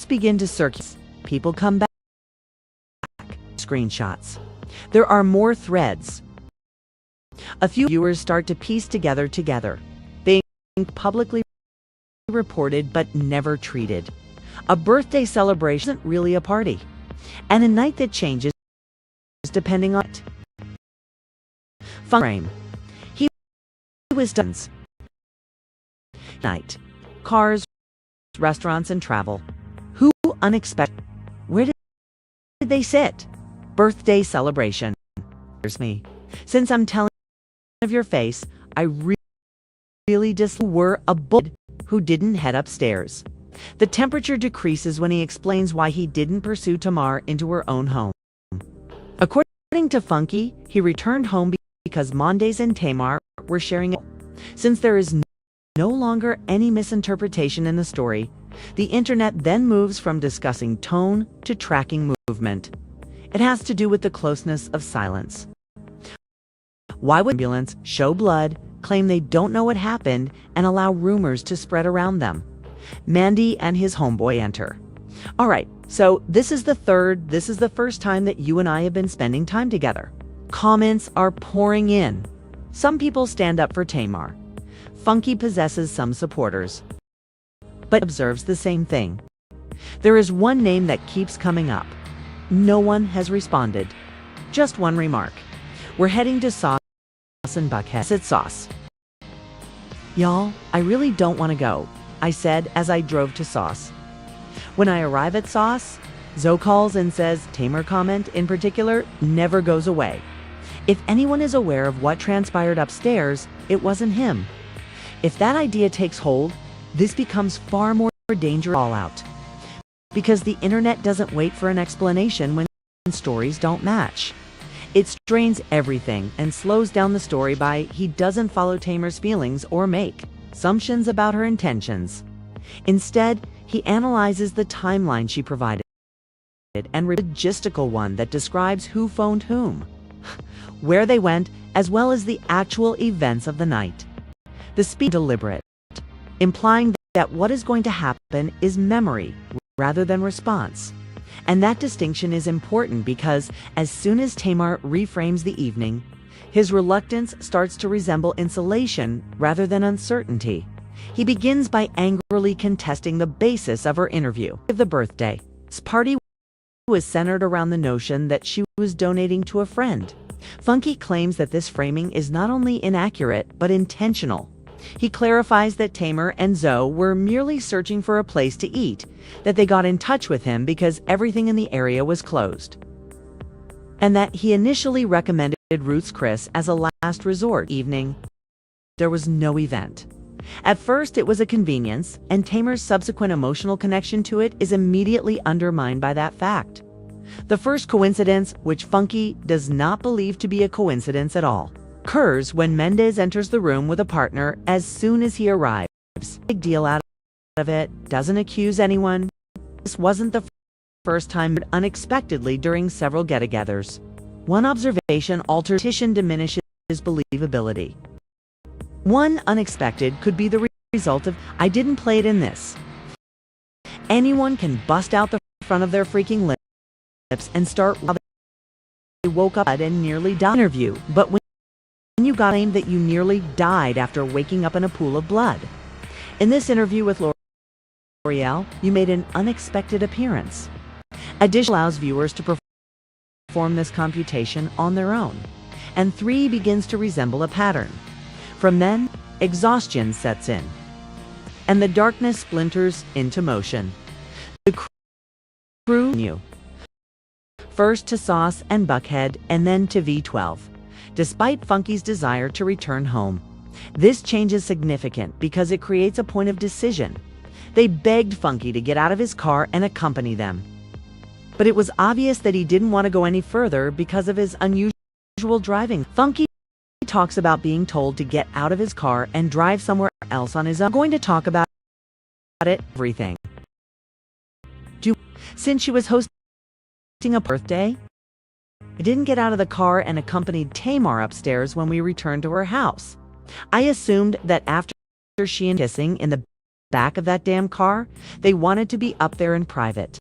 begin to circulate. People come back. Screenshots. There are more threads. A few viewers start to piece together. They publicly reported but never treated. A birthday celebration isn't really a party, and a night that changes depending on it. Frame. He was done. Night. Cars, restaurants, and travel. Who unexpected? Where did they sit? Birthday celebration. Here's me. Since I'm telling of your face, I really were a bull who didn't head upstairs. The temperature decreases when he explains why he didn't pursue Tamar into her own home. According to Funky, he returned home because Mendeecees and Tamar were sharing it. Since there is no longer any misinterpretation in the story, the internet then moves from discussing tone to tracking movement. It has to do with the closeness of silence. Why would ambulance show blood, claim they don't know what happened, and allow rumors to spread around them? Mandy and his homeboy enter. All right, so this is the first time that you and I have been spending time together. Comments are pouring in. Some people stand up for Tamar. Funky possesses some supporters, but observes the same thing. There is one name that keeps coming up. No one has responded. Just one remark. We're heading to Sauce and Buckhead. It's Sauce. Y'all, I really don't want to go, I said as I drove to Sauce. When I arrive at Sauce, Zoe calls and says Tamar comment in particular never goes away. If anyone is aware of what transpired upstairs, it wasn't him. If that idea takes hold, this becomes far more dangerous all out. Because the internet doesn't wait for an explanation when stories don't match. It strains everything and slows down the story by he doesn't follow Tamar's feelings or make assumptions about her intentions. Instead, he analyzes the timeline she provided and a logistical one that describes who phoned whom, where they went, as well as the actual events of the night. The speed is deliberate, implying that what is going to happen is memory rather than response. And that distinction is important because as soon as Tamar reframes the evening, his reluctance starts to resemble insulation rather than uncertainty. He begins by angrily contesting the basis of her interview. The birthday party was centered around the notion that she was donating to a friend. Funky claims that this framing is not only inaccurate but intentional. He clarifies that Tamar and Zoe were merely searching for a place to eat, that they got in touch with him because everything in the area was closed, and that he initially recommended Ruth's Chris as a last resort evening. There was no event. At first, it was a convenience, and Tamar's subsequent emotional connection to it is immediately undermined by that fact. The first coincidence, which Funky does not believe to be a coincidence at all, occurs when Mendeecees enters the room with a partner as soon as he arrives. Big deal out of it, doesn't accuse anyone. This wasn't the first time, but unexpectedly during several get-togethers. One observation alteration diminishes believability. One unexpected could be the result of, I didn't play it in this. Anyone can bust out the front of their freaking lips and start while they woke up and nearly died. Interview, but when you got claimed that you nearly died after waking up in a pool of blood. In this interview with L'Oreal, you made an unexpected appearance. Addition allows viewers to perform this computation on their own, and 3 begins to resemble a pattern. From then, exhaustion sets in, and the darkness splinters into motion. The crew knew. First to Sauce and Buckhead, and then to V12. Despite Funky's desire to return home, this change is significant because it creates a point of decision. They begged Funky to get out of his car and accompany them. But it was obvious that he didn't want to go any further because of his unusual driving. Funky talks about being told to get out of his car and drive somewhere else on his own. I'm going to talk about it, everything. Since she was hosting a birthday, I didn't get out of the car and accompanied Tamar upstairs when we returned to her house. I assumed that after she and kissing in the back of that damn car, they wanted to be up there in private.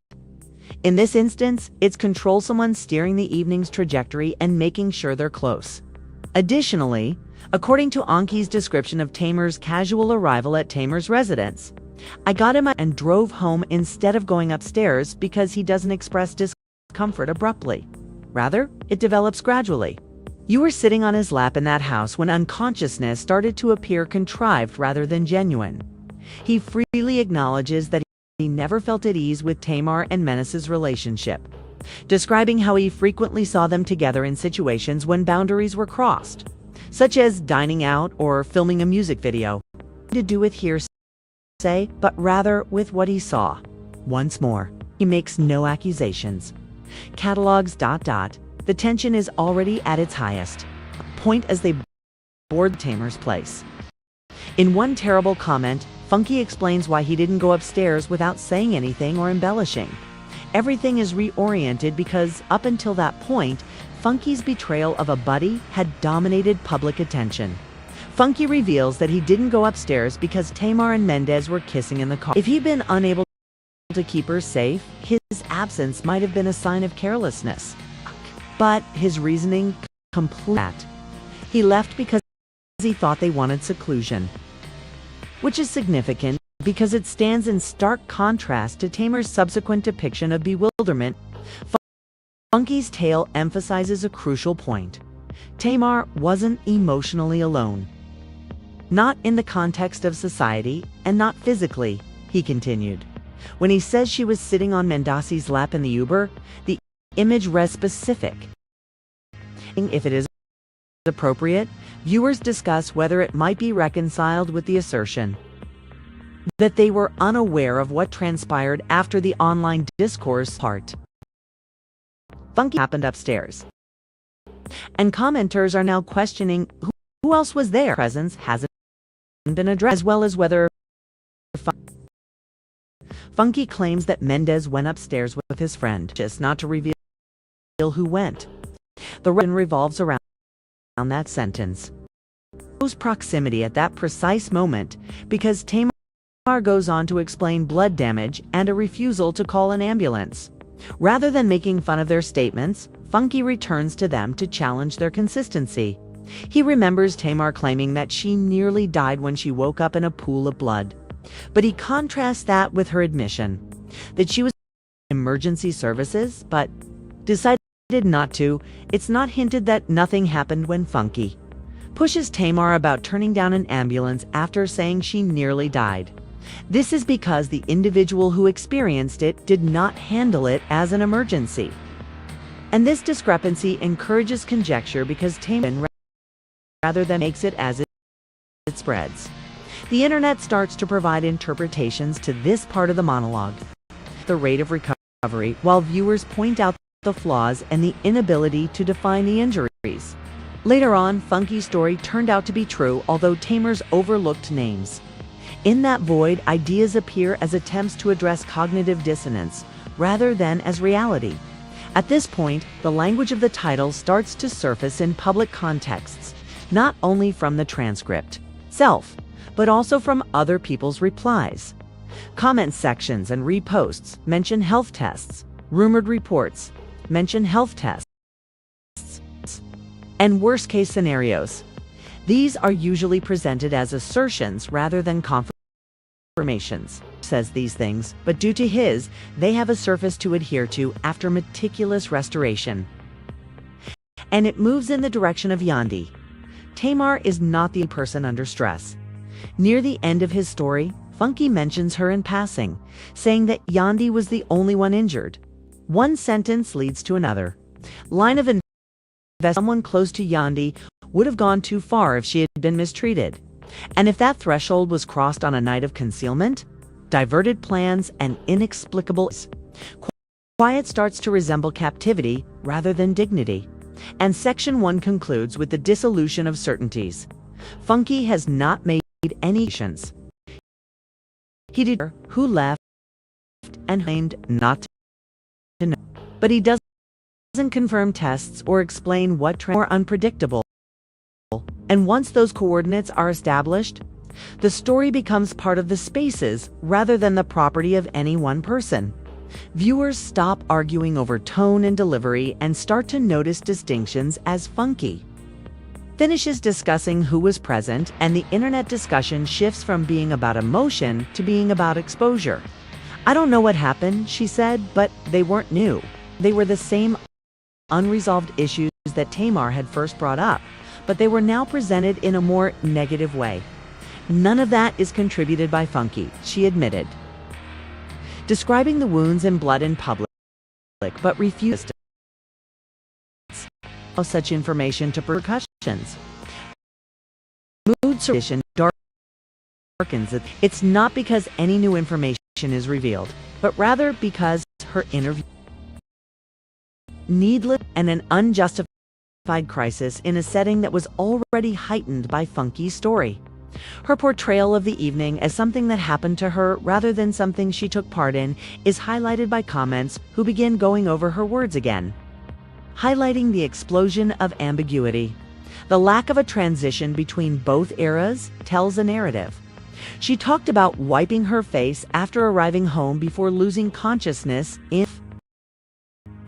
In this instance, it's control someone steering the evening's trajectory and making sure they're close. Additionally, according to Anki's description of Tamar's casual arrival at Tamar's residence, I got him and drove home instead of going upstairs because he doesn't express discomfort abruptly. Rather, it develops gradually. You were sitting on his lap in that house when unconsciousness started to appear contrived rather than genuine. He freely acknowledges that he never felt at ease with Tamar and Mendeecees' relationship, describing how he frequently saw them together in situations when boundaries were crossed, such as dining out or filming a music video. To do with hearsay, but rather with what he saw. Once more, he makes no accusations. Catalogs ... The tension is already at its highest point as they board Tamar's place. In one terrible comment, Funky explains why he didn't go upstairs without saying anything or embellishing. Everything is reoriented because, up until that point, Funky's betrayal of a buddy had dominated public attention. Funky reveals that he didn't go upstairs because Tamar and Mendeecees were kissing in the car. If he'd been unable to keep her safe, his absence might have been a sign of carelessness. But his reasoning completely. He left because he thought they wanted seclusion. Which is significant because it stands in stark contrast to Tamar's subsequent depiction of bewilderment. Funky's tale emphasizes a crucial point. Tamar wasn't emotionally alone. Not in the context of society, and not physically, he continued. When he says she was sitting on Mendeecees' lap in the Uber, the image rests specific. If it is appropriate, viewers discuss whether it might be reconciled with the assertion that they were unaware of what transpired after the online discourse part. Funky happened upstairs. And commenters are now questioning who else was there. Presence hasn't been addressed, as well as whether Funky claims that Mendeecees went upstairs with his friend, just not to reveal who went. The revolves around that sentence. Close proximity at that precise moment, because Tamar goes on to explain blood damage and a refusal to call an ambulance. Rather than making fun of their statements, Funky returns to them to challenge their consistency. He remembers Tamar claiming that she nearly died when she woke up in a pool of blood. But he contrasts that with her admission that she was in emergency services, but decided not to. It's not hinted that nothing happened when Funky pushes Tamar about turning down an ambulance after saying she nearly died. This is because the individual who experienced it did not handle it as an emergency. And this discrepancy encourages conjecture because Tamar rather than makes it as it spreads. The internet starts to provide interpretations to this part of the monologue. The rate of recovery, while viewers point out the flaws and the inability to define the injuries. Later on, Funky's story turned out to be true, although Tamar's overlooked names. In that void, ideas appear as attempts to address cognitive dissonance, rather than as reality. At this point, the language of the title starts to surface in public contexts, not only from the transcript itself, but also from other people's replies. Comment sections and reposts mention health tests. Rumored reports mention health tests. And worst-case scenarios. These are usually presented as assertions rather than confirmations. Says these things, but due to they have a surface to adhere to after meticulous restoration. And it moves in the direction of Yandy. Tamar is not the person under stress. Near the end of his story, Funky mentions her in passing, saying that Yandy was the only one injured. One sentence leads to another. Line of investment. Someone close to Yandy would have gone too far if she had been mistreated. And if that threshold was crossed on a night of concealment, diverted plans, and inexplicable quiet starts to resemble captivity rather than dignity. And Section 1 concludes with the dissolution of certainties. Funky has not made any decisions. He did who left and claimed not to know. But he doesn't confirm tests or explain what trends are unpredictable. And once those coordinates are established, The story becomes part of the spaces rather than the property of any one person. Viewers stop arguing over tone and delivery and start to notice distinctions as funky. Finishes discussing who was present, and the internet discussion shifts from being about emotion to being about exposure. "I don't know what happened," she said, "but they weren't new. They were the same unresolved issues that Tamar had first brought up, but they were now presented in a more negative way. None of that is contributed by Funky," she admitted, describing the wounds and blood in public, but refused to allow such information to repercussions. Mood suspicion darkens it. It's not because any new information is revealed, but rather because her interview needless and an unjustified crisis in a setting that was already heightened by Funky's story. Her portrayal of the evening as something that happened to her rather than something she took part in is highlighted by comments who begin going over her words again, highlighting the explosion of ambiguity. The lack of a transition between both eras tells a narrative. She talked about wiping her face after arriving home before losing consciousness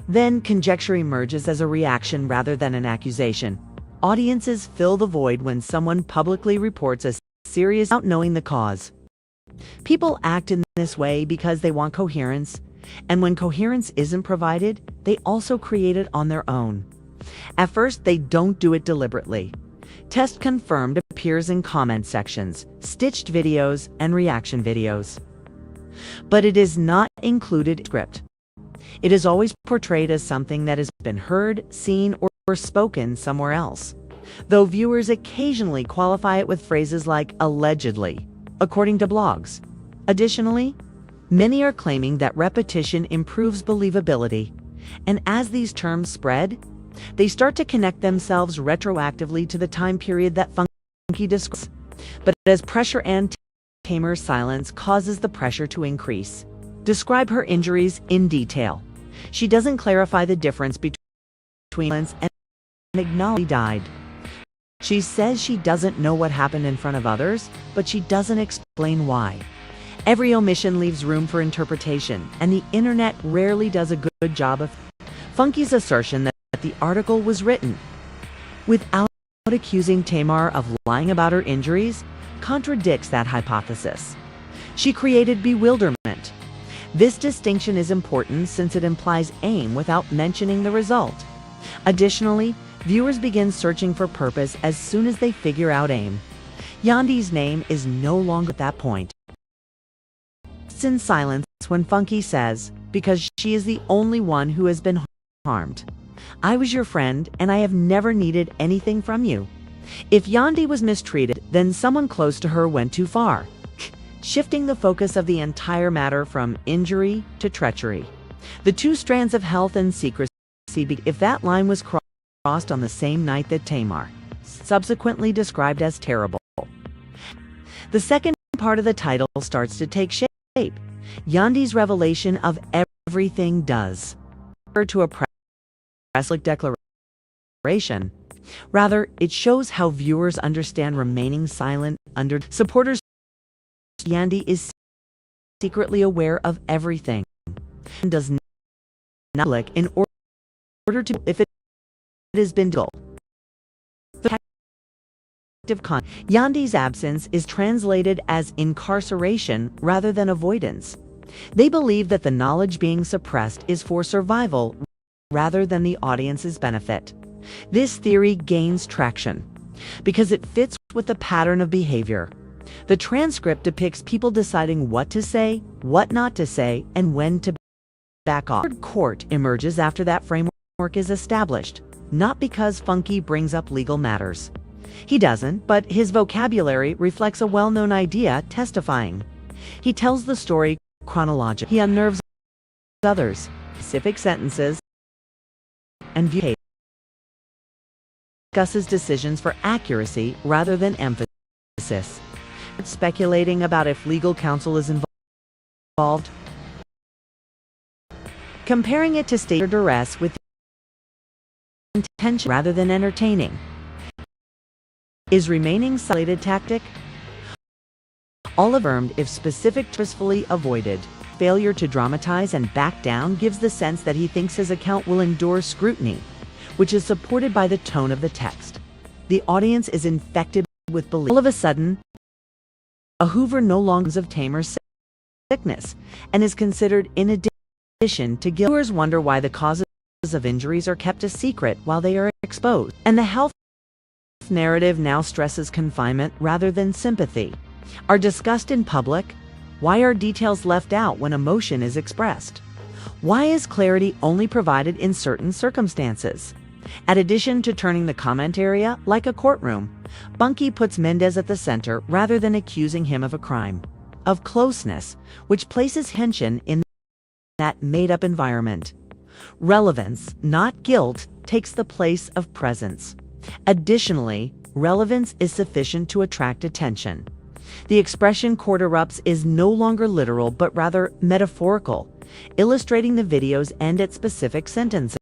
then conjecture emerges as a reaction rather than an accusation. Audiences fill the void when someone publicly reports a serious without knowing the cause. People act in this way because they want coherence, and when coherence isn't provided, they also create it on their own. At first, they don't do it deliberately. Test confirmed appears in comment sections, stitched videos, and reaction videos. But it is not included in the script. It is always portrayed as something that has been heard, seen, or spoken somewhere else, though viewers occasionally qualify it with phrases like allegedly, according to blogs. Additionally, many are claiming that repetition improves believability, and as these terms spread, they start to connect themselves retroactively to the time period that Funky describes. But as pressure and Tamar's silence causes the pressure to increase. Describe her injuries in detail. She doesn't clarify the difference between violence and acknowledge he died. She says she doesn't know what happened in front of others, but she doesn't explain why. Every omission leaves room for interpretation, and the internet rarely does a good job of Funky's assertion that the article was written without accusing Tamar of lying about her injuries contradicts that hypothesis. She created bewilderment. This distinction is important since it implies aim without mentioning the result. Additionally, viewers begin searching for purpose as soon as they figure out aim. Yandy's name is no longer at that point. It's in silence when Funky says, because she is the only one who has been harmed. "I was your friend, and I have never needed anything from you." If Yandy was mistreated, then someone close to her went too far, shifting the focus of the entire matter from injury to treachery. The two strands of health and secrecy, if that line was crossed on the same night that Tamar, subsequently described as terrible. The second part of the title starts to take shape. Yandy's revelation of everything does to a press declaration. Rather, it shows how viewers understand remaining silent under supporters. Yandy is secretly aware of everything and does not click in order to if it has been dull. Yandy's absence is translated as incarceration rather than avoidance. They believe that the knowledge being suppressed is for survival rather than the audience's benefit. This theory gains traction because it fits with the pattern of behavior. The transcript depicts people deciding what to say, what not to say, and when to back off. Court emerges after that framework is established, not because Funky brings up legal matters. He doesn't, but his vocabulary reflects a well-known idea testifying. He tells the story chronologically. He unnerves others, specific sentences, and discusses decisions for accuracy rather than emphasis. Speculating about if legal counsel is involved. Comparing it to state duress with intention rather than entertaining. Is remaining silent tactic? all affirmed if specific purposefully avoided. Failure to dramatize and back down gives the sense that he thinks his account will endure scrutiny, which is supported by the tone of the text. The audience is infected with belief. All of a sudden, a Hoover no longer of Tamar's sickness and is considered in addition to guilt. Viewers wonder why the causes of injuries are kept a secret while they are exposed, and the health narrative now stresses confinement rather than sympathy. Are discussed in public? Why are details left out when emotion is expressed? Why is clarity only provided in certain circumstances? In addition to turning the comment area like a courtroom, Bunky puts Mendeecees at the center rather than accusing him of a crime, of closeness, which places tension in that made-up environment. Relevance, not guilt, takes the place of presence. Additionally, relevance is sufficient to attract attention. The expression court erupts is no longer literal but rather metaphorical, illustrating the video's end at specific sentences.